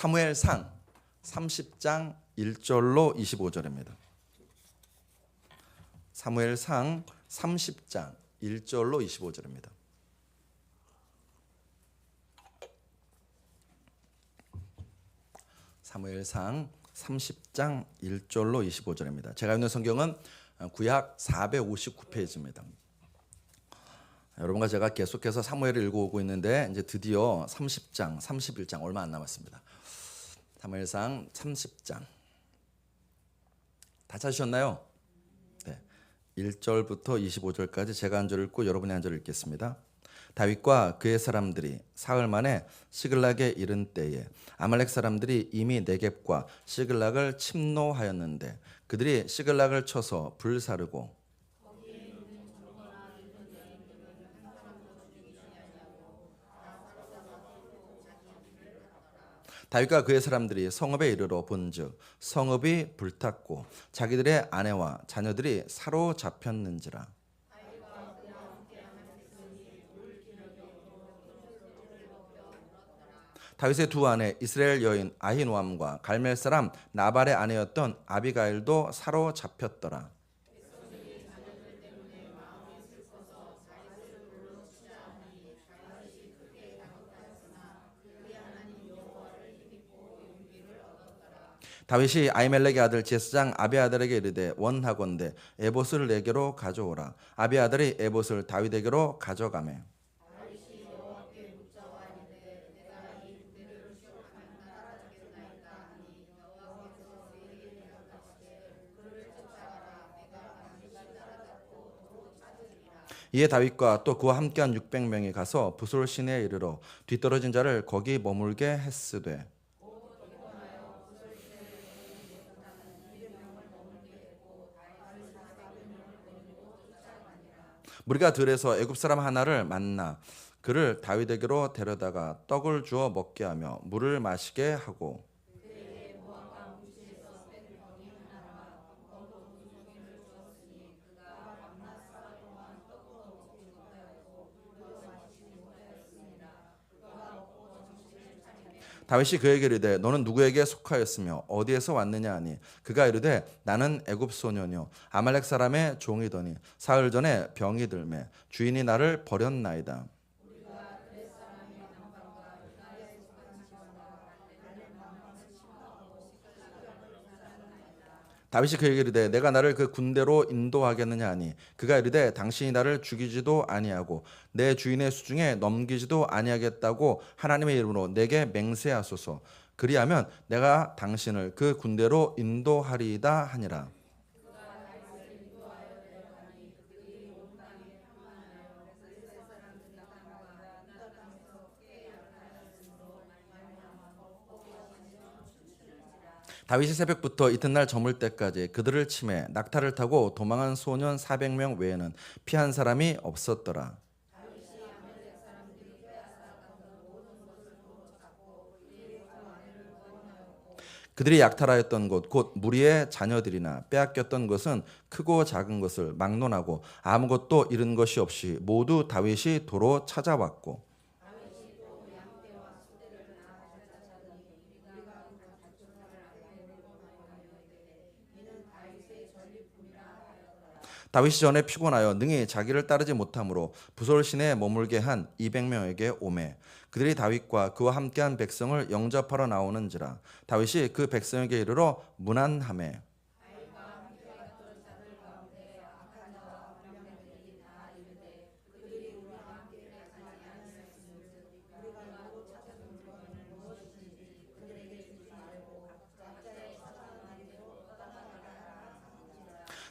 사무엘상 30장 1절로 25절입니다. 사무엘상 30장 1절로 25절입니다. 사무엘상 30장 1절로 25절입니다. 제가 읽는 성경은 구약 459페이지입니다. 여러분과 제가 계속해서 사무엘을 읽어오고 있는데 이제 드디어 30장, 31장 얼마 안 남았습니다. 사무엘상 30장 다 찾으셨나요? 네. 1절부터 25절까지 제가 한 절 읽고 여러분이 한 절 읽겠습니다. 다윗과 그의 사람들이 사흘 만에 시글락에 이른 때에 아말렉 사람들이 이미 네겝과 시글락을 침노하였는데 그들이 시글락을 쳐서 불사르고 다윗과 그의 사람들이 성읍에 이르러 본즉 성읍이 불탔고 자기들의 아내와 자녀들이 사로잡혔는지라. 다윗의 두 아내 이스라엘 여인 아히노암과 갈멜 사람 나발의 아내였던 아비가일도 사로잡혔더라. 다윗이 아히멜렉의 아들 제스장 아비아달에게 이르되 원하건대 에봇을 내게로 가져오라. 아비아달이 에봇을 다윗에게로 가져가매 이에 다윗과 또 그와 함께한 600명이 가서 부솔 시내에 이르러 뒤떨어진 자를 거기 머물게 했으되 무리가 들에서 애굽 사람 하나를 만나 그를 다윗에게로 데려다가 떡을 주어 먹게 하며 물을 마시게 하고 다윗이 그에게 이르되 너는 누구에게 속하였으며 어디에서 왔느냐 하니 그가 이르되 나는 애굽 소년이요 아말렉 사람의 종이더니 사흘 전에 병이 들매 주인이 나를 버렸나이다. 다윗이 그에게 이르되 내가 나를 그 군대로 인도하겠느냐 하니 그가 이르되 당신이 나를 죽이지도 아니하고 내 주인의 수중에 넘기지도 아니하겠다고 하나님의 이름으로 내게 맹세하소서. 그리하면 내가 당신을 그 군대로 인도하리이다 하니라. 다윗이 새벽부터 이튿날 저물 때까지 그들을 치매 낙타를 타고 도망한 소년 400명 외에는 피한 사람이 없었더라. 그들이 약탈하였던 곳 곧 무리의 자녀들이나 빼앗겼던 것은 크고 작은 것을 막론하고 아무것도 잃은 것이 없이 모두 다윗이 도로 찾아왔고 다윗이 전에 피곤하여 능히 자기를 따르지 못하므로 부솔 시내에 머물게 한 200명에게 오매 그들이 다윗과 그와 함께한 백성을 영접하러 나오는지라. 다윗이 그 백성에게 이르러 문안하매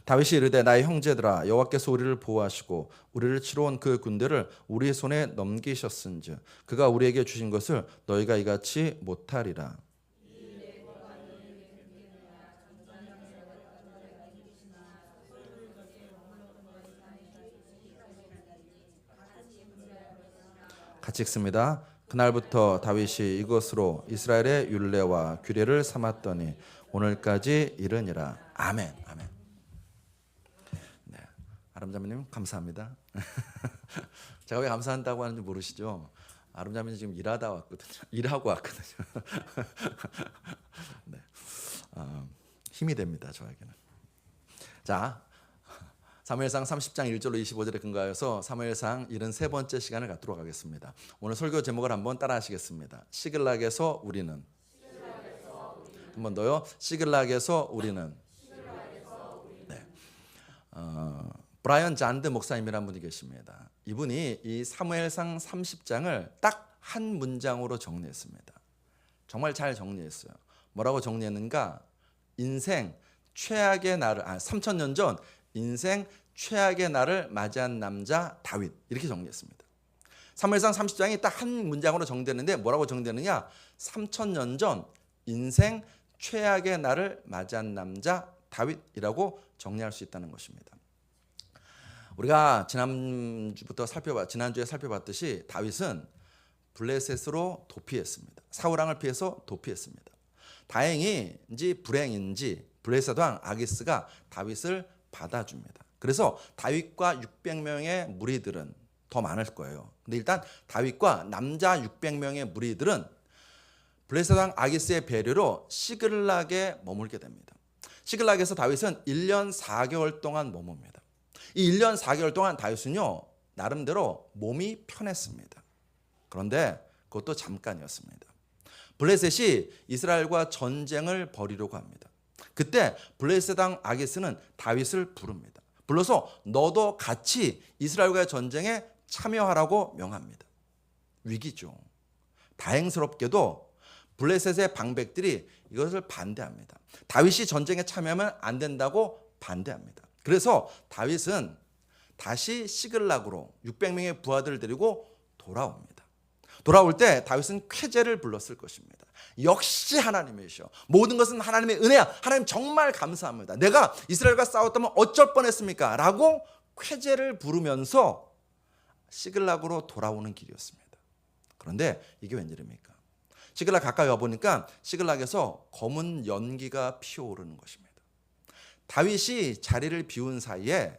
다윗이 이르되 나의 형제들아 여호와께서 우리를 보호하시고 우리를 치러 온 그 군대를 우리 손에 넘기셨은즉 그가 우리에게 주신 것을 너희가 이같이 못하리라. 같이 읽습니다. 그날부터 다윗이 이것으로 이스라엘의 율례와 규례를 삼았더니 오늘까지 이르니라. 아멘. 아멘. 아름자매님 감사합니다. 제가 왜 감사한다고 하는지 모르시죠? 아름자매는 지금 일하다 왔거든요. 일하고 왔거든요. 네. 힘이 됩니다, 저에게는. 자, 사무엘상 30장 1절로 25절에 근거하여서 사무엘상 73번째 시간을 갖도록 하겠습니다. 오늘 설교 제목을 한번 따라 하시겠습니다. 시글락에서 우리는. 한 번 더요. 시글락에서 우리는. 네. 브라이언 잔드 목사님이라는 분이 계십니다. 이분이 이 사무엘상 30장을 딱 한 문장으로 정리했습니다. 정말 잘 정리했어요. 뭐라고 정리했는가? 인생 최악의 날을 3000년 전 인생 최악의 날을 맞이한 남자 다윗, 이렇게 정리했습니다. 사무엘상 30장이 딱 한 문장으로 정리되는데 뭐라고 정리되느냐? 3000년 전 인생 최악의 날을 맞이한 남자 다윗이라고 정리할 수 있다는 것입니다. 우리가 지난주에 살펴봤듯이 다윗은 블레셋으로 도피했습니다. 사울왕을 피해서 도피했습니다. 다행인지 불행인지 블레셋 왕 아기스가 다윗을 받아줍니다. 그래서 다윗과 600명의 무리들은 더 많을 거예요. 근데 일단 다윗과 남자 600명의 무리들은 블레셋 왕 아기스의 배려로 시글락에 머물게 됩니다. 시글락에서 다윗은 1년 4개월 동안 머뭅니다. 이 1년 4개월 동안 다윗은요, 나름대로 몸이 편했습니다. 그런데 그것도 잠깐이었습니다. 블레셋이 이스라엘과 전쟁을 벌이려고 합니다. 그때 블레셋 왕 아기스는 다윗을 부릅니다. 불러서 너도 같이 이스라엘과의 전쟁에 참여하라고 명합니다. 위기죠. 다행스럽게도 블레셋의 방백들이 이것을 반대합니다. 다윗이 전쟁에 참여하면 안 된다고 반대합니다. 그래서 다윗은 다시 시글락으로 600명의 부하들을 데리고 돌아옵니다. 돌아올 때 다윗은 쾌제를 불렀을 것입니다. 역시 하나님이시여. 모든 것은 하나님의 은혜야. 하나님 정말 감사합니다. 내가 이스라엘과 싸웠다면 어쩔 뻔했습니까? 라고 쾌제를 부르면서 시글락으로 돌아오는 길이었습니다. 그런데 이게 웬일입니까? 시글락 가까이 와보니까 시글락에서 검은 연기가 피어오르는 것입니다. 다윗이 자리를 비운 사이에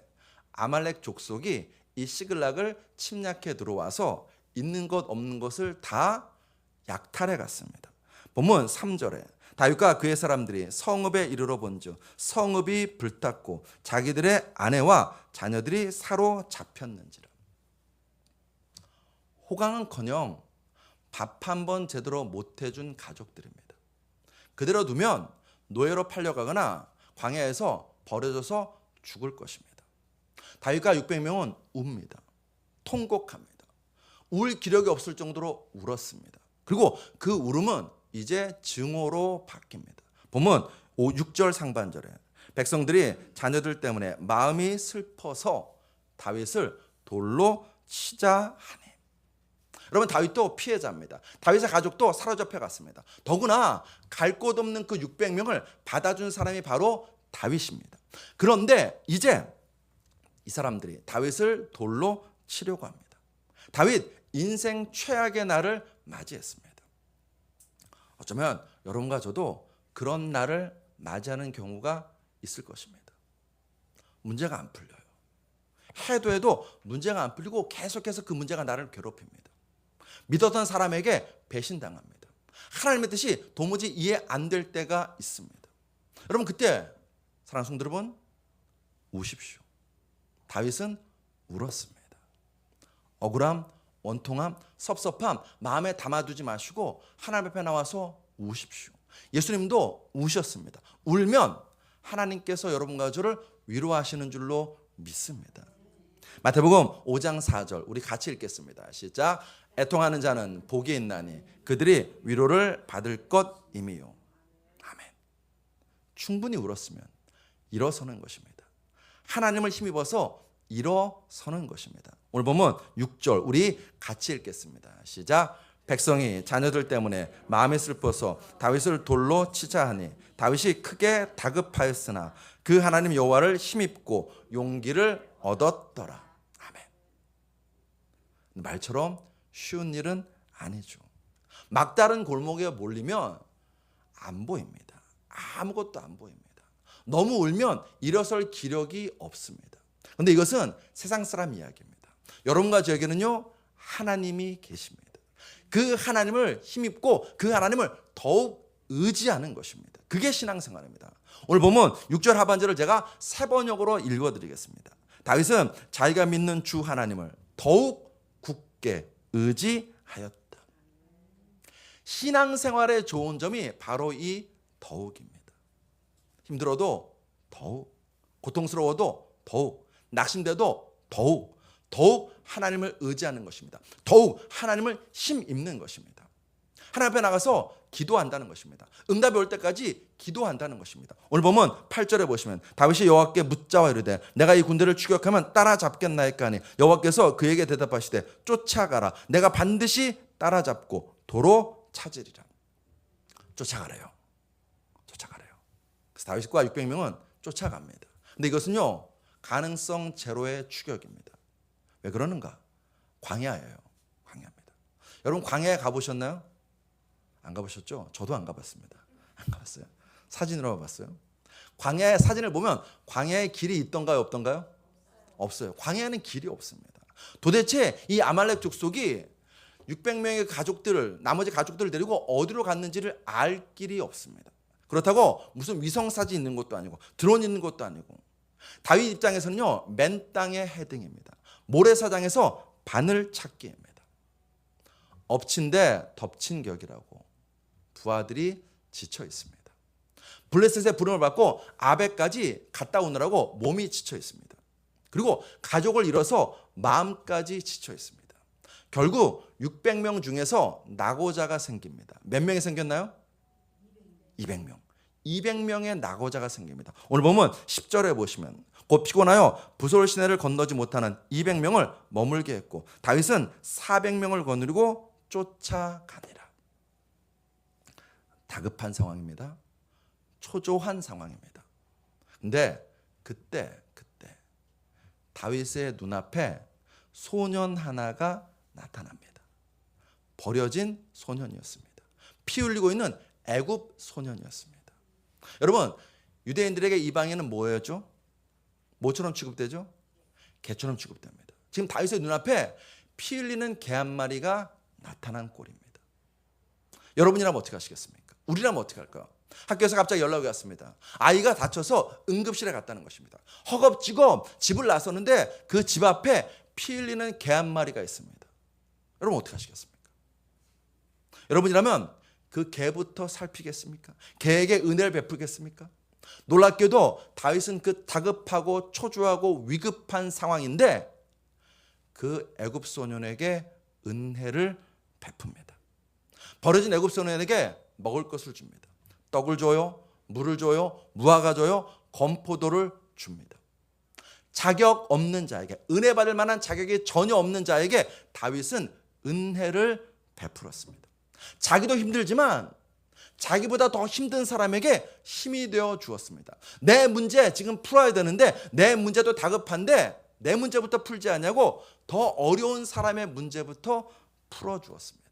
아말렉 족속이 이 시글락을 침략해 들어와서 있는 것 없는 것을 다 약탈해 갔습니다. 본문 3절에 다윗과 그의 사람들이 성읍에 이르러 본즉 성읍이 불탔고 자기들의 아내와 자녀들이 사로잡혔는지라. 호강은커녕 밥 한 번 제대로 못 해준 가족들입니다. 그대로 두면 노예로 팔려가거나 광야에서 버려져서 죽을 것입니다. 다윗과 600명은 웁니다. 통곡합니다. 울 기력이 없을 정도로 울었습니다. 그리고 그 울음은 이제 증오로 바뀝니다. 보면 6절 상반절에 백성들이 자녀들 때문에 마음이 슬퍼서 다윗을 돌로 치자 하니. 여러분, 다윗도 피해자입니다. 다윗의 가족도 사로잡혀 갔습니다. 더구나 갈 곳 없는 그 600명을 받아준 사람이 바로 다윗입니다. 그런데 이제 이 사람들이 다윗을 돌로 치려고 합니다. 다윗 인생 최악의 날을 맞이했습니다. 어쩌면 여러분과 저도 그런 날을 맞이하는 경우가 있을 것입니다. 문제가 안 풀려요. 해도 문제가 안 풀리고 계속해서 그 문제가 나를 괴롭힙니다. 믿었던 사람에게 배신당합니다. 하나님의 뜻이 도무지 이해 안 될 때가 있습니다. 여러분, 그때 사랑하는 성도 여러분, 우십시오. 다윗은 울었습니다. 억울함, 원통함, 섭섭함 마음에 담아두지 마시고 하나님 앞에 나와서 우십시오. 예수님도 우셨습니다. 울면 하나님께서 여러분과 저를 위로하시는 줄로 믿습니다. 마태복음 5장 4절 우리 같이 읽겠습니다. 시작. 애통하는 자는 복이 있나니 그들이 위로를 받을 것임이요. 아멘. 충분히 울었으면 일어서는 것입니다. 하나님을 힘입어서 일어서는 것입니다. 오늘 보면 6절 우리 같이 읽겠습니다. 시작. 백성이 자녀들 때문에 마음이 슬퍼서 다윗을 돌로 치자 하니 다윗이 크게 다급하였으나 그 하나님 여호와를 힘입고 용기를 얻었더라. 아멘. 말처럼 쉬운 일은 아니죠. 막다른 골목에 몰리면 안 보입니다. 아무것도 안 보입니다. 너무 울면 일어설 기력이 없습니다. 그런데 이것은 세상 사람 이야기입니다. 여러분과 저에게는요, 하나님이 계십니다. 그 하나님을 힘입고 그 하나님을 더욱 의지하는 것입니다. 그게 신앙생활입니다. 오늘 보면 6절 하반절을 제가 세 번역으로 읽어드리겠습니다. 다윗은 자기가 믿는 주 하나님을 더욱 굳게 의지하였다. 신앙생활의 좋은 점이 바로 이 더욱입니다. 힘들어도 더욱, 고통스러워도 더욱, 낙심돼도 더욱 하나님을 의지하는 것입니다. 더욱 하나님을 힘입는 것입니다. 하나님 앞에 나가서 기도한다는 것입니다. 응답이 올 때까지 기도한다는 것입니다. 오늘 보면 8절에 보시면 다윗이 여호와께 묻자와 이르되 내가 이 군대를 추격하면 따라잡겠나이까 하니 여호와께서 그에게 대답하시되 쫓아가라. 내가 반드시 따라잡고 도로 찾으리라. 쫓아가래요. 그래서 다윗과 600명은 쫓아갑니다. 근데 이것은요, 가능성 제로의 추격입니다. 왜 그러는가? 광야예요. 광야입니다. 여러분 광야에 가보셨나요? 안 가보셨죠? 저도 안 가봤습니다. 안 가봤어요. 사진으로 봤어요. 광야의 사진을 보면 광야의 길이 있던가요, 없던가요? 없어요. 광야에는 길이 없습니다. 도대체 이 아말렉 족속이 600명의 가족들을, 나머지 가족들을 데리고 어디로 갔는지를 알 길이 없습니다. 그렇다고 무슨 위성사진 있는 것도 아니고 드론 있는 것도 아니고, 다윗 입장에서는요, 맨 땅의 헤딩입니다. 모래사장에서 바늘 찾기입니다. 엎친 데 덮친 격이라고 부하들이 지쳐 있습니다. 블레셋의 부름을 받고 아베까지 갔다 오느라고 몸이 지쳐 있습니다. 그리고 가족을 잃어서 마음까지 지쳐 있습니다. 결국 600명 중에서 낙오자가 생깁니다. 몇 명이 생겼나요? 200명. 200명의 낙오자가 생깁니다. 오늘 보면 10절에 보시면 곧 피곤하여 부솔 시내를 건너지 못하는 200명을 머물게 했고 다윗은 400명을 거느리고 쫓아가니라. 다급한 상황입니다. 초조한 상황입니다. 근데 그때 다윗의 눈앞에 소년 하나가 나타납니다. 버려진 소년이었습니다. 피 흘리고 있는 애굽 소년이었습니다. 여러분, 유대인들에게 이방인은 뭐였죠? 뭐처럼 취급되죠? 개처럼 취급됩니다. 지금 다윗의 눈앞에 피 흘리는 개 한 마리가 나타난 꼴입니다. 여러분이라면 어떻게 하시겠습니까? 우리라면 어떻게 할까요? 학교에서 갑자기 연락이 왔습니다. 아이가 다쳐서 응급실에 갔다는 것입니다. 허겁지겁 집을 나섰는데 그 집 앞에 피 흘리는 개 한 마리가 있습니다. 여러분 어떻게 하시겠습니까? 여러분이라면 그 개부터 살피겠습니까? 개에게 은혜를 베풀겠습니까? 놀랍게도 다윗은 그 다급하고 초조하고 위급한 상황인데 그 애굽 소년에게 은혜를 베풉니다. 버려진 애굽 소년에게 먹을 것을 줍니다. 떡을 줘요, 물을 줘요, 무화과 줘요, 건포도를 줍니다. 자격 없는 자에게, 은혜 받을 만한 자격이 전혀 없는 자에게 다윗은 은혜를 베풀었습니다. 자기도 힘들지만 자기보다 더 힘든 사람에게 힘이 되어 주었습니다. 내 문제 지금 풀어야 되는데 내 문제도 다급한데 내 문제부터 풀지 않냐고 더 어려운 사람의 문제부터 풀어주었습니다.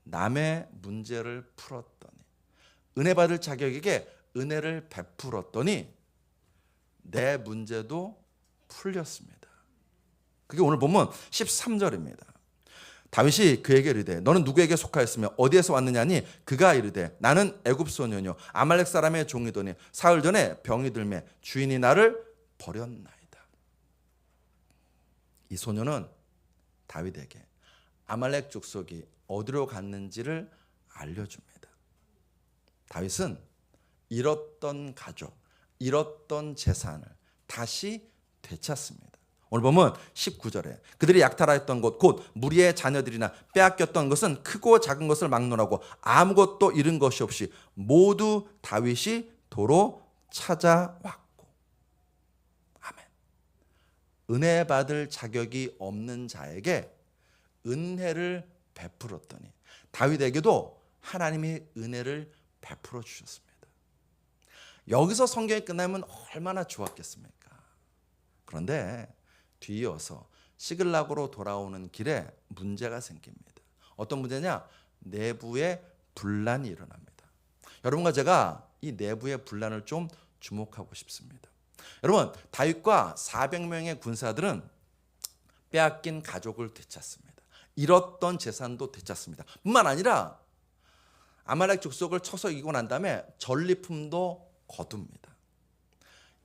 남의 문제를 풀었더니, 은혜 받을 자격에게 은혜를 베풀었더니 내 문제도 풀렸습니다. 그게 오늘 보면 13절입니다. 다윗이 그에게 이르되 너는 누구에게 속하였으며 어디에서 왔느냐니 그가 이르되 나는 애굽 소년이요 아말렉 사람의 종이더니 사흘 전에 병이 들매 주인이 나를 버렸나이다. 이 소년은 다윗에게 아말렉 족속이 어디로 갔는지를 알려줍니다. 다윗은 잃었던 가족, 잃었던 재산을 다시 되찾습니다. 오늘 보면 19절에 그들이 약탈하였던 곳 곧 무리의 자녀들이나 빼앗겼던 것은 크고 작은 것을 막론하고 아무것도 잃은 것이 없이 모두 다윗이 도로 찾아왔고. 아멘. 은혜 받을 자격이 없는 자에게 은혜를 베풀었더니 다윗에게도 하나님이 은혜를 베풀어 주셨습니다. 여기서 성경이 끝나면 얼마나 좋았겠습니까? 그런데 뒤이어서 시글락으로 돌아오는 길에 문제가 생깁니다. 어떤 문제냐? 내부의 분란이 일어납니다. 여러분과 제가 이 내부의 분란을 좀 주목하고 싶습니다. 여러분, 다윗과 400명의 군사들은 빼앗긴 가족을 되찾습니다. 잃었던 재산도 되찾습니다. 뿐만 아니라 아말렉 족속을 쳐서 이기고 난 다음에 전리품도 거둡니다.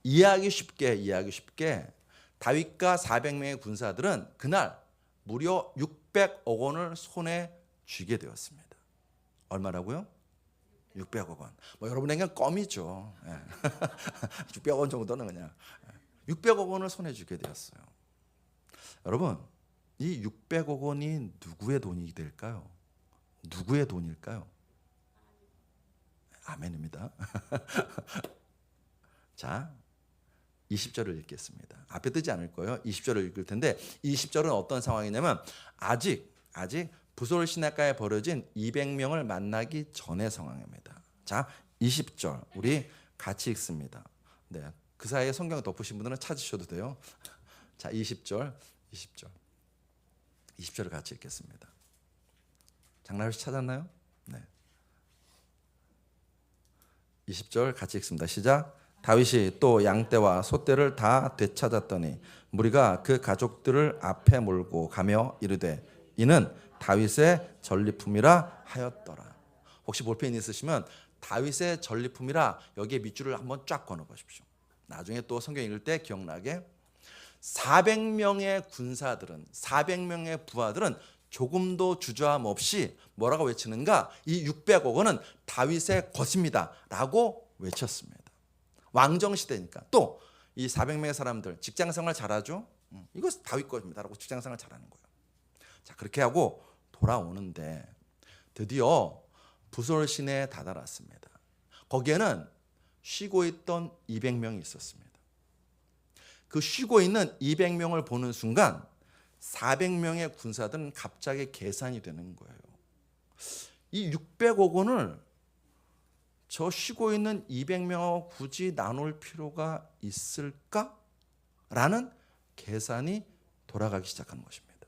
이해하기 쉽게 다윗과 400명의 군사들은 그날 무려 600억 원을 손에 쥐게 되었습니다. 얼마라고요? 600억 원. 뭐 여러분에게는 껌이죠. 600억 원 정도는 그냥 600억 원을 손에 쥐게 되었어요. 여러분, 이 600억 원이 누구의 돈이 될까요? 누구의 돈일까요? 아멘입니다. 자, 20절을 읽겠습니다. 앞에 뜨지 않을 거예요. 20절을 읽을 텐데 20절은 어떤 상황이냐면 아직 부솔 시내가에 버려진 200명을 만나기 전의 상황입니다. 자, 20절 우리 같이 읽습니다. 네, 그 사이에 성경을 덮으신 분들은 찾으셔도 돼요. 자, 20절을 같이 읽겠습니다. 장나율 씨 찾았나요? 네. 20절 같이 읽습니다. 시작. 다윗이 또 양떼와 소떼를 다 되찾았더니 무리가 그 가족들을 앞에 몰고 가며 이르되 이는 다윗의 전리품이라 하였더라. 혹시 볼펜 있으시면 다윗의 전리품이라 여기에 밑줄을 한번 쫙 그어 보십시오. 나중에 또 성경 읽을 때 기억나게 400명의 군사들은 400명의 부하들은 조금도 주저함 없이 뭐라고 외치는가? 이 600억 원은 다윗의 것입니다 라고 외쳤습니다. 왕정시대니까. 또 이 400명의 사람들 직장생활 잘하죠? 이거 다윗 것입니다 라고 직장생활 잘하는 거예요. 자, 그렇게 하고 돌아오는데 드디어 부솔 시내에 다다랐습니다. 거기에는 쉬고 있던 200명이 있었습니다. 그 쉬고 있는 200명을 보는 순간 400명의 군사들은 갑자기 계산이 되는 거예요. 이 600억 원을 저 쉬고 있는 200명하고 굳이 나눌 필요가 있을까? 라는 계산이 돌아가기 시작하는 것입니다.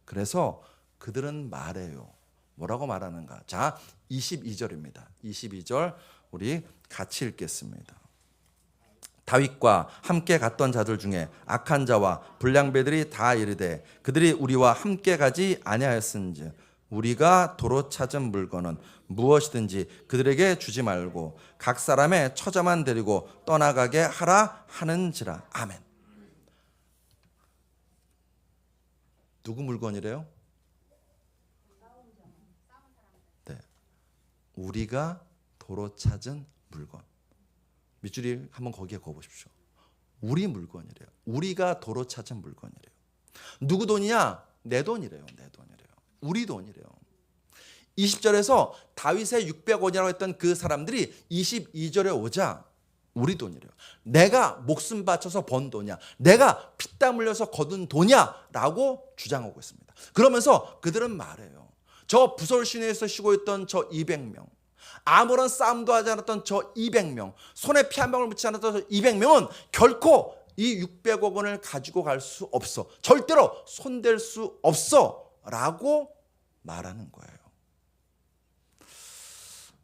그래서 그들은 말해요. 뭐라고 말하는가? 자, 22절입니다. 22절 우리 같이 읽겠습니다. 다윗과 함께 갔던 자들 중에 악한 자와 불량배들이 다 이르되 그들이 우리와 함께 가지 아니하였은즉 우리가 도로 찾은 물건은 무엇이든지 그들에게 주지 말고 각 사람의 처자만 데리고 떠나가게 하라 하는지라. 아멘. 누구 물건이래요? 네, 우리가 도로 찾은 물건. 밑줄이 한번 거기에 그어보십시오. 우리 물건이래요. 우리가 도로 찾은 물건이래요. 누구 돈이야? 내 돈이래요. 내 돈이래요. 우리 돈이래요. 20절에서 다윗의 600원이라고 했던 그 사람들이 22절에 오자 우리 돈이래요. 내가 목숨 바쳐서 번 돈이야. 내가 피땀 흘려서 거둔 돈이야 라고 주장하고 있습니다. 그러면서 그들은 말해요. 저 부솔 시내에서 쉬고 있던 저 200명, 아무런 싸움도 하지 않았던 저 200명, 손에 피 한 방울 묻지 않았던 저 200명은 결코 이 600억 원을 가지고 갈 수 없어. 절대로 손댈 수 없어 라고 말하는 거예요.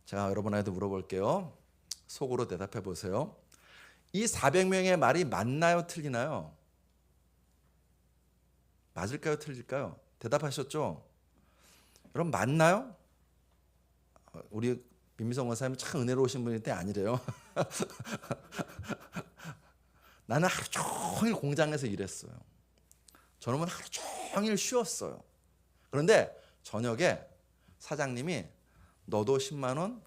제가 여러분한테 물어볼게요. 속으로 대답해 보세요. 이 400명의 말이 맞나요? 틀리나요? 맞을까요? 틀릴까요? 대답하셨죠? 여러분 맞나요? 우리 민미성 원사님 참 은혜로우신 분인데 아니래요. 나는 하루 종일 공장에서 일했어요. 저놈은 하루 종일 쉬었어요. 그런데 저녁에 사장님이 너도 10만 원,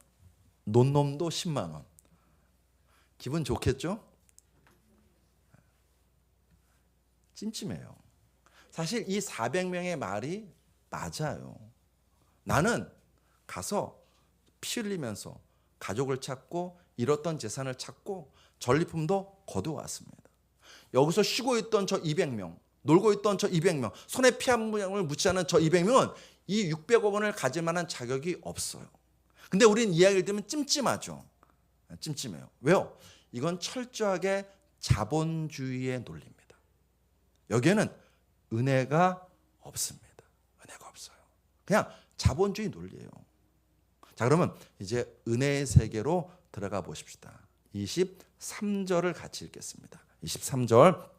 논놈도 10만 원. 기분 좋겠죠? 찜찜해요. 사실 이 400명의 말이 맞아요. 나는 가서 피 흘리면서 가족을 찾고 잃었던 재산을 찾고 전리품도 거두어왔습니다. 여기서 쉬고 있던 저 200명, 놀고 있던 저 200명, 손에 피 한 방울 묻지 않은 저 200명은 이 600억 원을 가질 만한 자격이 없어요. 근데 우리는 이야기를 들으면 찜찜하죠. 찜찜해요. 왜요? 이건 철저하게 자본주의의 논리입니다. 여기에는 은혜가 없습니다. 은혜가 없어요. 그냥 자본주의 논리예요. 자, 그러면 이제 은혜의 세계로 들어가 보십시다. 23절을 같이 읽겠습니다. 23절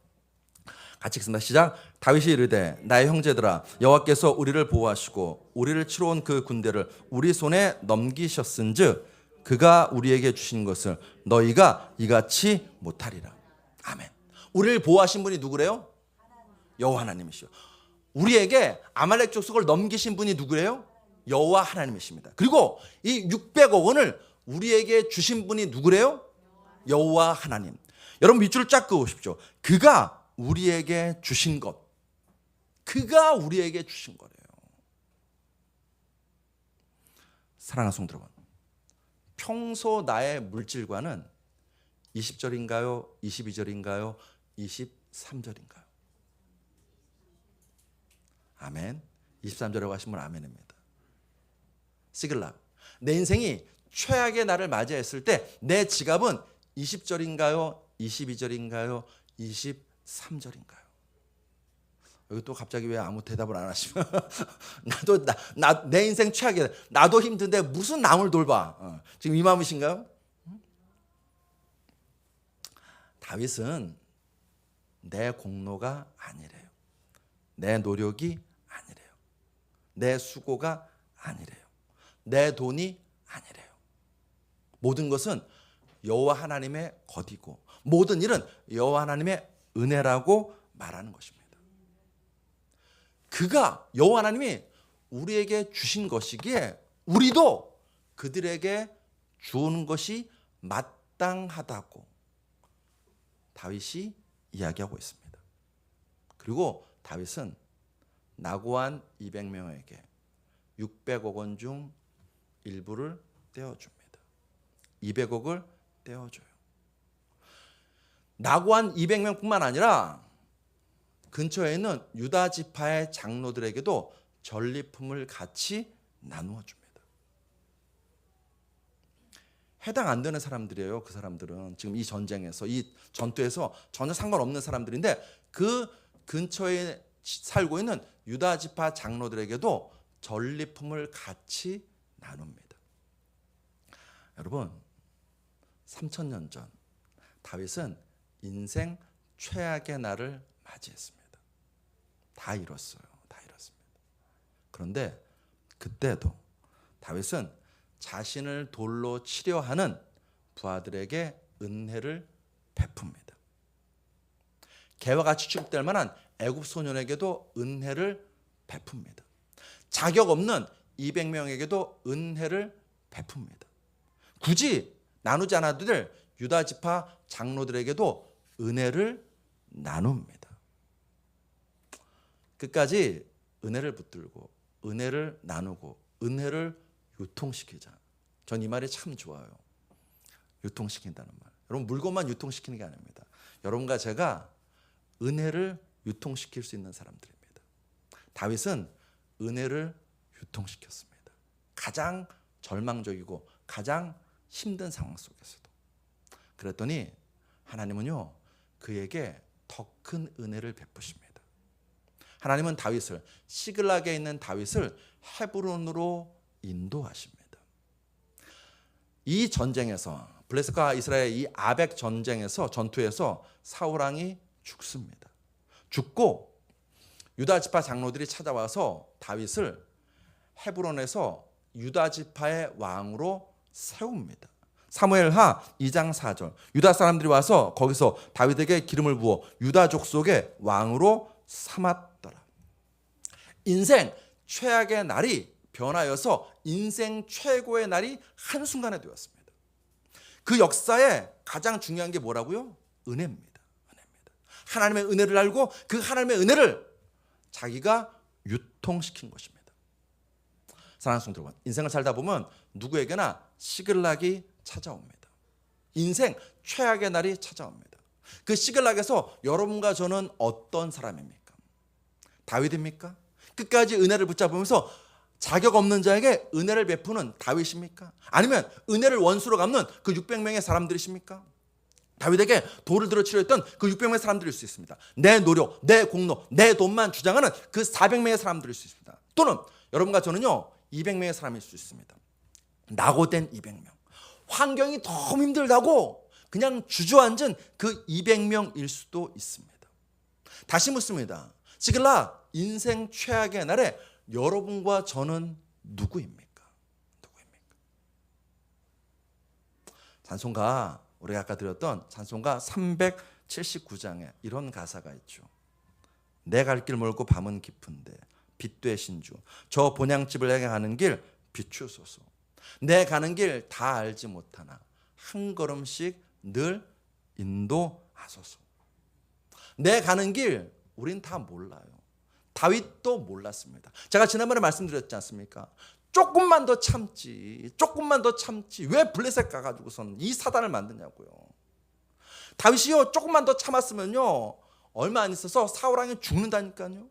같이 읽습니다. 시작. 다윗이 이르되 나의 형제들아 여호와께서 우리를 보호하시고 우리를 치러 온 그 군대를 우리 손에 넘기셨은즉 그가 우리에게 주신 것을 너희가 이같이 못하리라. 아멘. 우리를 보호하신 분이 누구래요? 여호와 하나님이시요. 우리에게 아말렉 족속을 넘기신 분이 누구래요? 여호와 하나님이십니다. 그리고 이 600억 원을 우리에게 주신 분이 누구래요? 여호와 하나님. 여러분 밑줄을 쫙 그으십시오. 그가 우리에게 주신 것, 그가 우리에게 주신 거래요. 사랑하는 성도 여러분, 평소 나의 물질과는 20절인가요? 22절인가요? 23절인가요? 아멘. 23절이라고 하신 분 아멘입니다. 시글락, 내 인생이 최악의 날을 맞이했을 때 내 지갑은 20절인가요? 22절인가요? 23절인가요? 여기 또 갑자기 왜 아무 대답을 안 하시면 나도 내 인생 최악이야. 나도 힘든데 무슨 남을 돌봐. 지금 이 마음이신가요? 다윗은 내 공로가 아니래요. 내 노력이 아니래요. 내 수고가 아니래요. 내 돈이 아니래요. 모든 것은 여호와 하나님의 것이고 모든 일은 여호와 하나님의 은혜라고 말하는 것입니다. 그가 여호와 하나님이 우리에게 주신 것이기에 우리도 그들에게 주는 것이 마땅하다고 다윗이 이야기하고 있습니다. 그리고 다윗은 낙오한 200명에게 600억 원 중 일부를 떼어줍니다. 200억을 떼어줘요. 낙오한 200명뿐만 아니라 근처에 있는 유다 지파의 장로들에게도 전리품을 같이 나누어 줍니다. 해당 안 되는 사람들이에요. 그 사람들은 지금 이 전쟁에서, 이 전투에서 전혀 상관없는 사람들인데 그 근처에 살고 있는 유다 지파 장로들에게도 전리품을 같이 나눕니다. 여러분, 3000년 전 다윗은 인생 최악의 날을 맞이했습니다. 다 잃었어요. 다 잃었습니다. 그런데 그때도 다윗은 자신을 돌로 치려 하는 부하들에게 은혜를 베풉니다. 개와 같이 취급될 만한 애굽 소년에게도 은혜를 베풉니다. 자격 없는 200명에게도 은혜를 베풉니다. 굳이 나누지 않아도 될 유다 지파 장로들에게도 은혜를 나눕니다. 끝까지 은혜를 붙들고 은혜를 나누고 은혜를 유통시키자. 전 이 말이 참 좋아요. 유통시킨다는 말. 여러분 물건만 유통시키는 게 아닙니다. 여러분과 제가 은혜를 유통시킬 수 있는 사람들입니다. 다윗은 은혜를 유통시켰습니다. 가장 절망적이고 가장 힘든 상황 속에서도. 그랬더니 하나님은요 그에게 더 큰 은혜를 베푸십니다. 하나님은 다윗을, 시글락에 있는 다윗을 헤브론으로 인도하십니다. 이 전쟁에서, 블레셋과 이스라엘 이 아벡 전쟁에서, 전투에서 사울 왕이 죽습니다. 죽고 유다 지파 장로들이 찾아와서 다윗을 헤브론에서 유다 지파의 왕으로 세웁니다. 사무엘하 2장 4절. 유다 사람들이 와서 거기서 다윗에게 기름을 부어 유다 족속의 왕으로 삼았더라. 인생 최악의 날이 변하여서 인생 최고의 날이 한순간에 되었습니다. 그 역사에 가장 중요한 게 뭐라고요? 은혜입니다. 은혜입니다. 하나님의 은혜를 알고 그 하나님의 은혜를 자기가 유통시킨 것입니다. 사랑하는 성도 여러분, 인생을 살다 보면 누구에게나 시글락이 찾아옵니다. 인생 최악의 날이 찾아옵니다. 그 시글락에서 여러분과 저는 어떤 사람입니까? 다윗입니까? 끝까지 은혜를 붙잡으면서 자격 없는 자에게 은혜를 베푸는 다윗입니까? 아니면 은혜를 원수로 갚는 그 600명의 사람들이십니까? 다윗에게 돌을 들어 치려했던 그 600명의 사람들일 수 있습니다. 내 노력, 내 공로, 내 돈만 주장하는 그 400명의 사람들일 수 있습니다. 또는 여러분과 저는요 200명의 사람일 수 있습니다. 낙오된 200명. 환경이 너무 힘들다고 그냥 주저앉은 그 200명일 수도 있습니다. 다시 묻습니다. 시글락 인생 최악의 날에 여러분과 저는 누구입니까? 누구입니까? 찬송가, 우리가 아까 드렸던 찬송가 379장에 이런 가사가 있죠. 내 갈 길 멀고 밤은 깊은데 빛 되신 주, 저 본향집을 향해 가는 길 비추소서. 내 가는 길 다 알지 못하나 한 걸음씩 늘 인도하소서. 내 가는 길 우린 다 몰라요. 다윗도 몰랐습니다. 제가 지난번에 말씀드렸지 않습니까? 조금만 더 참지, 조금만 더 참지. 왜 블레셋 가가지고선 이 사단을 만드냐고요. 다윗이요, 조금만 더 참았으면요, 얼마 안 있어서 사울 왕이 죽는다니까요.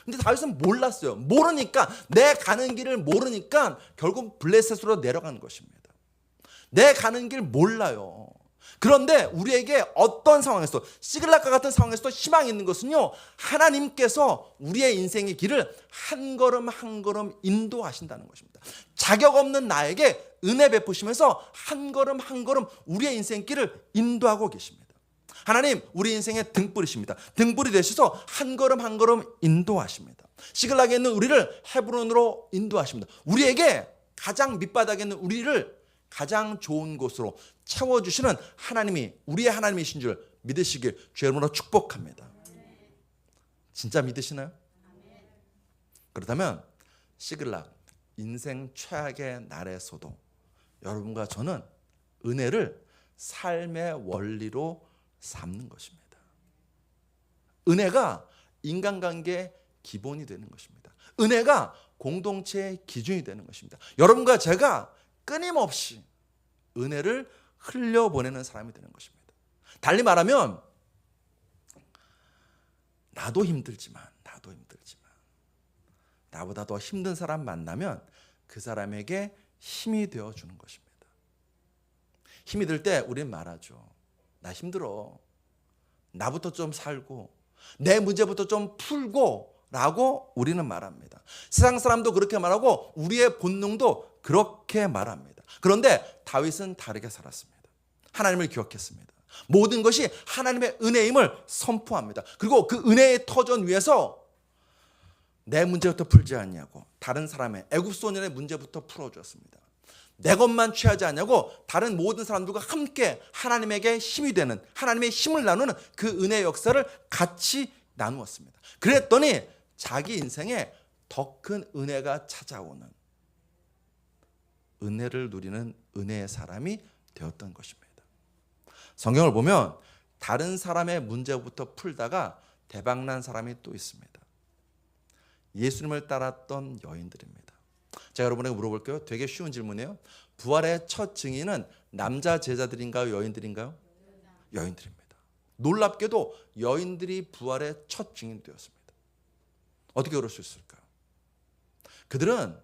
근데 다윗은 몰랐어요. 모르니까, 내 가는 길을 모르니까 결국 블레셋으로 내려간 것입니다. 내 가는 길 몰라요. 그런데 우리에게 어떤 상황에서, 시글락과 같은 상황에서도 희망이 있는 것은요, 하나님께서 우리의 인생의 길을 한 걸음 한 걸음 인도하신다는 것입니다. 자격 없는 나에게 은혜 베푸시면서 한 걸음 한 걸음 우리의 인생 길을 인도하고 계십니다. 하나님, 우리 인생의 등불이십니다. 등불이 되셔서 한 걸음 한 걸음 인도하십니다. 시글락에 있는 우리를 헤브론으로 인도하십니다. 우리에게 가장 밑바닥에 있는 우리를 가장 좋은 곳으로 채워주시는 하나님이 우리의 하나님이신 줄 믿으시길 주의 이름으로 축복합니다. 진짜 믿으시나요? 그렇다면 시글락 인생 최악의 날에서도 여러분과 저는 은혜를 삶의 원리로 삼는 것입니다. 은혜가 인간관계의 기본이 되는 것입니다. 은혜가 공동체의 기준이 되는 것입니다. 여러분과 제가 끊임없이 은혜를 흘려보내는 사람이 되는 것입니다. 달리 말하면 나도 힘들지만 나보다 더 힘든 사람 만나면 그 사람에게 힘이 되어주는 것입니다. 힘이 들 때 우리는 말하죠. 나 힘들어. 나부터 좀 살고 내 문제부터 좀 풀고 라고 우리는 말합니다. 세상 사람도 그렇게 말하고 우리의 본능도 그렇게 말합니다. 그런데 다윗은 다르게 살았습니다. 하나님을 기억했습니다. 모든 것이 하나님의 은혜임을 선포합니다. 그리고 그 은혜의 터전 위에서 내 문제부터 풀지 않냐고 다른 사람의 애굽 소년의 문제부터 풀어주었습니다. 내 것만 취하지 않냐고 다른 모든 사람들과 함께 하나님에게 힘이 되는, 하나님의 힘을 나누는 그 은혜의 역사를 같이 나누었습니다. 그랬더니 자기 인생에 더 큰 은혜가 찾아오는, 은혜를 누리는 은혜의 사람이 되었던 것입니다. 성경을 보면 다른 사람의 문제부터 풀다가 대박난 사람이 또 있습니다. 예수님을 따랐던 여인들입니다. 제가 여러분에게 물어볼게요. 되게 쉬운 질문이에요. 부활의 첫 증인은 남자 제자들인가요? 여인들인가요? 여인들입니다. 놀랍게도 여인들이 부활의 첫 증인이 되었습니다. 어떻게 그럴 수 있을까요? 그들은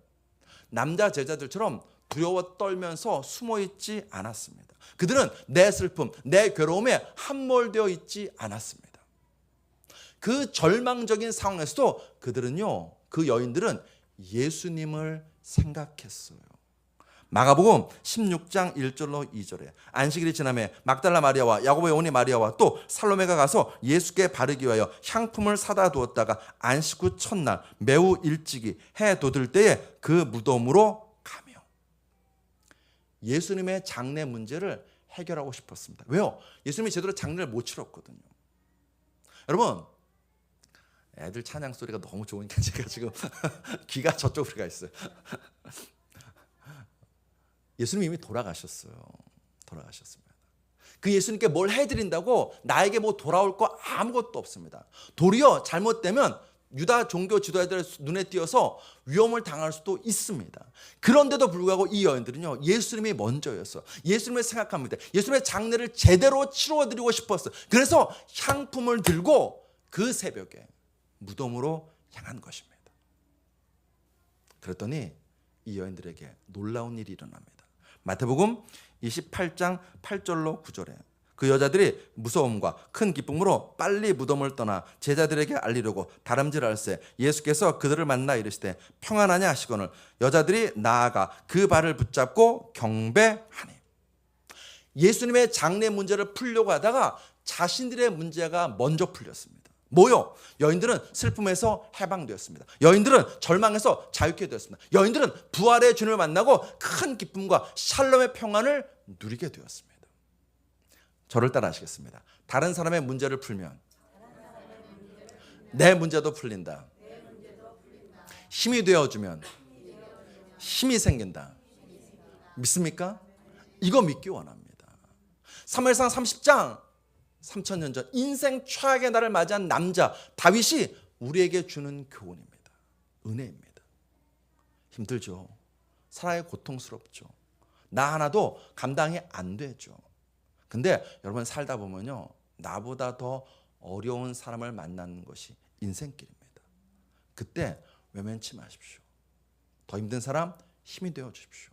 남자 제자들처럼 두려워 떨면서 숨어있지 않았습니다. 그들은 내 슬픔, 내 괴로움에 함몰되어 있지 않았습니다. 그 절망적인 상황에서도 그들은요, 그 여인들은 예수님을 생각했어요. 마가복음 16장 1절로 2절에 안식일이 지나매 막달라 마리아와 야고보의 어머니 마리아와 또 살로메가 가서 예수께 바르기 위하여 향품을 사다 두었다가 안식 후 첫날 매우 일찍이 해 돋을 때에 그 무덤으로 가며 예수님의 장례 문제를 해결하고 싶었습니다. 왜요? 예수님이 제대로 장례를 못 치렀거든요. 여러분, 애들 찬양 소리가 너무 좋으니까 제가 지금 귀가 저쪽으로 가 있어요. 예수님이 이미 돌아가셨어요. 돌아가셨습니다. 그 예수님께 뭘 해드린다고 나에게 뭐 돌아올 거 아무것도 없습니다. 도리어 잘못되면 유다 종교 지도자들의 눈에 띄어서 위험을 당할 수도 있습니다. 그런데도 불구하고 이 여인들은요, 예수님이 먼저였어. 예수님을 생각합니다. 예수님의 장례를 제대로 치러드리고 싶었어요. 그래서 향품을 들고 그 새벽에 무덤으로 향한 것입니다. 그랬더니 이 여인들에게 놀라운 일이 일어납니다. 마태복음 28장 8절로 9절에 그 여자들이 무서움과 큰 기쁨으로 빨리 무덤을 떠나 제자들에게 알리려고 다름질할새 예수께서 그들을 만나 이르시되 평안하냐 하시거늘 여자들이 나아가 그 발을 붙잡고 경배하니. 예수님의 장례 문제를 풀려고 하다가 자신들의 문제가 먼저 풀렸습니다. 뭐요? 여인들은 슬픔에서 해방되었습니다. 여인들은 절망에서 자유케 되었습니다. 여인들은 부활의 주님을 만나고 큰 기쁨과 샬롬의 평안을 누리게 되었습니다. 저를 따라 하시겠습니다. 다른 사람의 문제를 풀면 내 문제도 풀린다. 힘이 되어주면 힘이 생긴다. 믿습니까? 이거 믿기 원합니다. 사무엘상 30장 3000년 전 인생 최악의 날을 맞이한 남자 다윗이 우리에게 주는 교훈입니다. 은혜입니다. 힘들죠. 살아야 고통스럽죠. 나 하나도 감당이 안 되죠. 근데 여러분 살다 보면요, 나보다 더 어려운 사람을 만나는 것이 인생길입니다. 그때 외면치 마십시오. 더 힘든 사람 힘이 되어 주십시오.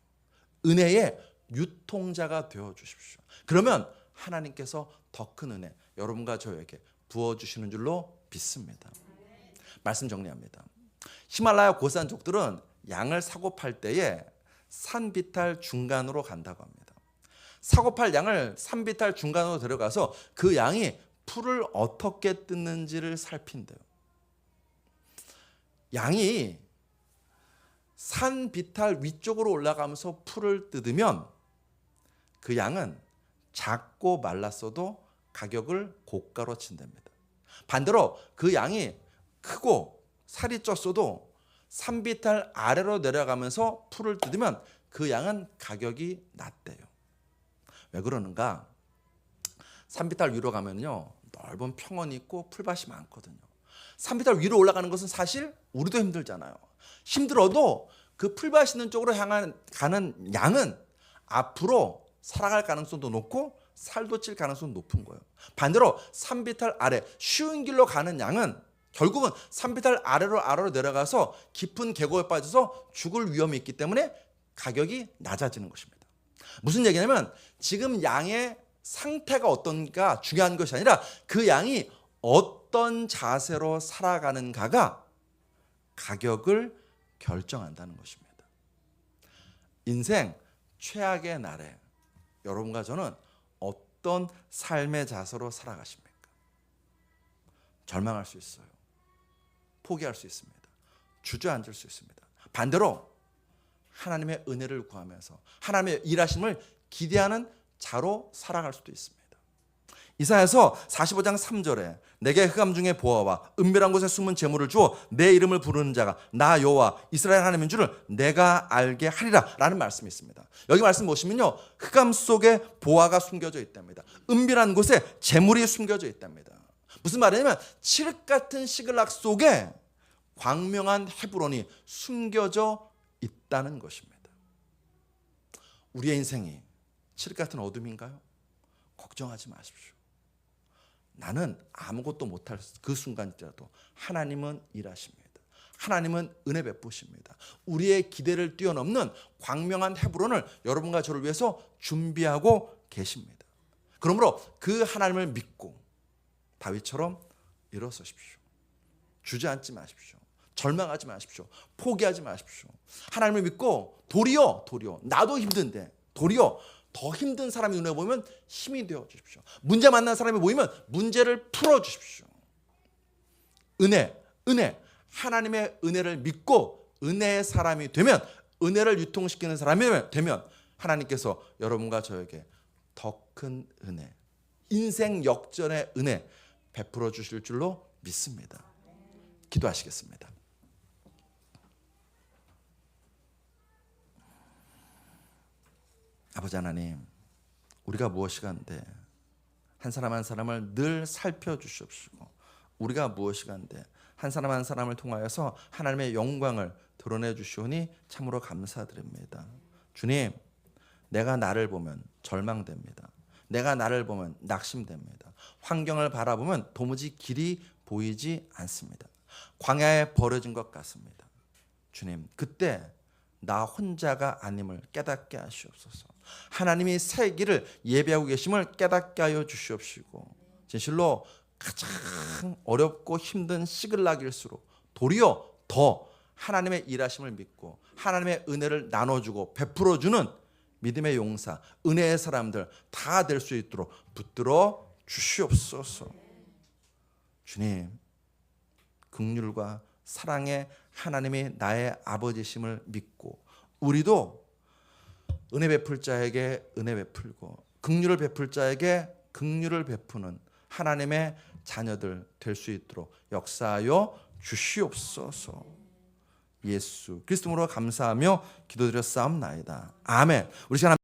은혜의 유통자가 되어 주십시오. 그러면 하나님께서 더 큰 은혜 여러분과 저에게 부어주시는 줄로 믿습니다. 말씀 정리합니다. 히말라야 고산족들은 양을 사고 팔 때에 산비탈 중간으로 간다고 합니다. 사고 팔 양을 산비탈 중간으로 데려가서 그 양이 풀을 어떻게 뜯는지를 살핀대요. 양이 산비탈 위쪽으로 올라가면서 풀을 뜯으면 그 양은 작고 말랐어도 가격을 고가로 친답니다. 반대로 그 양이 크고 살이 쪘어도 산비탈 아래로 내려가면서 풀을 뜯으면 그 양은 가격이 낮대요. 왜 그러는가? 산비탈 위로 가면요, 넓은 평원이 있고 풀밭이 많거든요. 산비탈 위로 올라가는 것은 사실 우리도 힘들잖아요. 힘들어도 그 풀밭 있는 쪽으로 가는 양은 앞으로 살아갈 가능성도 높고 살도 찔 가능성도 높은 거예요. 반대로 산비탈 아래 쉬운 길로 가는 양은 결국은 산비탈 아래로 내려가서 깊은 계곡에 빠져서 죽을 위험이 있기 때문에 가격이 낮아지는 것입니다. 무슨 얘기냐면 지금 양의 상태가 어떤가 중요한 것이 아니라 그 양이 어떤 자세로 살아가는가가 가격을 결정한다는 것입니다. 인생 최악의 날에 여러분과 저는 어떤 삶의 자세로 살아가십니까? 절망할 수 있어요. 포기할 수 있습니다. 주저앉을 수 있습니다. 반대로 하나님의 은혜를 구하면서 하나님의 일하심을 기대하는 자로 살아갈 수도 있습니다. 이사야서 45장 3절에 내게 흑암 중에 보아와 은밀한 곳에 숨은 재물을 주어 내 이름을 부르는 자가 나 여호와 이스라엘 하나님인 줄을 내가 알게 하리라 라는 말씀이 있습니다. 여기 말씀 보시면요, 흑암 속에 보아가 숨겨져 있답니다. 은밀한 곳에 재물이 숨겨져 있답니다. 무슨 말이냐면 칠흑 같은 시글락 속에 광명한 헤브론이 숨겨져 있다는 것입니다. 우리의 인생이 칠흑 같은 어둠인가요? 걱정하지 마십시오. 나는 아무것도 못할 그 순간이라도 하나님은 일하십니다. 하나님은 은혜 베푸십니다. 우리의 기대를 뛰어넘는 광명한 헤브론을 여러분과 저를 위해서 준비하고 계십니다. 그러므로 그 하나님을 믿고 다윗처럼 일어서십시오. 주저앉지 마십시오. 절망하지 마십시오. 포기하지 마십시오. 하나님을 믿고 도리어 나도 힘든데 도리어 더 힘든 사람이 눈에 보이면 힘이 되어 주십시오. 문제 만난 사람이 보이면 문제를 풀어 주십시오. 은혜, 하나님의 은혜를 믿고 은혜의 사람이 되면, 은혜를 유통시키는 사람이 되면 하나님께서 여러분과 저에게 더 큰 은혜, 인생 역전의 은혜 베풀어 주실 줄로 믿습니다. 기도하시겠습니다. 아버지 하나님, 우리가 무엇이간데 한 사람 한 사람을 늘 살펴주시옵시고 우리가 무엇이간데 한 사람 한 사람을 통하여서 하나님의 영광을 드러내 주시오니 참으로 감사드립니다. 주님, 내가 나를 보면 절망됩니다. 내가 나를 보면 낙심됩니다. 환경을 바라보면 도무지 길이 보이지 않습니다. 광야에 버려진 것 같습니다. 주님, 그때 나 혼자가 아님을 깨닫게 하시옵소서. 하나님이 새 길을 예배하고 계심을 깨닫게 하여 주시옵시고 진실로 가장 어렵고 힘든 시글락일수록 도리어 더 하나님의 일하심을 믿고 하나님의 은혜를 나눠주고 베풀어주는 믿음의 용사, 은혜의 사람들 다 될 수 있도록 붙들어 주시옵소서. 주님, 긍휼과 사랑의 하나님이 나의 아버지심을 믿고 우리도 은혜 베풀 자에게 은혜 베풀고 긍휼을 베풀 자에게 긍휼을 베푸는 하나님의 자녀들 될 수 있도록 역사하여 주시옵소서. 예수 그리스도로 감사하며 기도드렸사옵나이다. 아멘. 우리 시간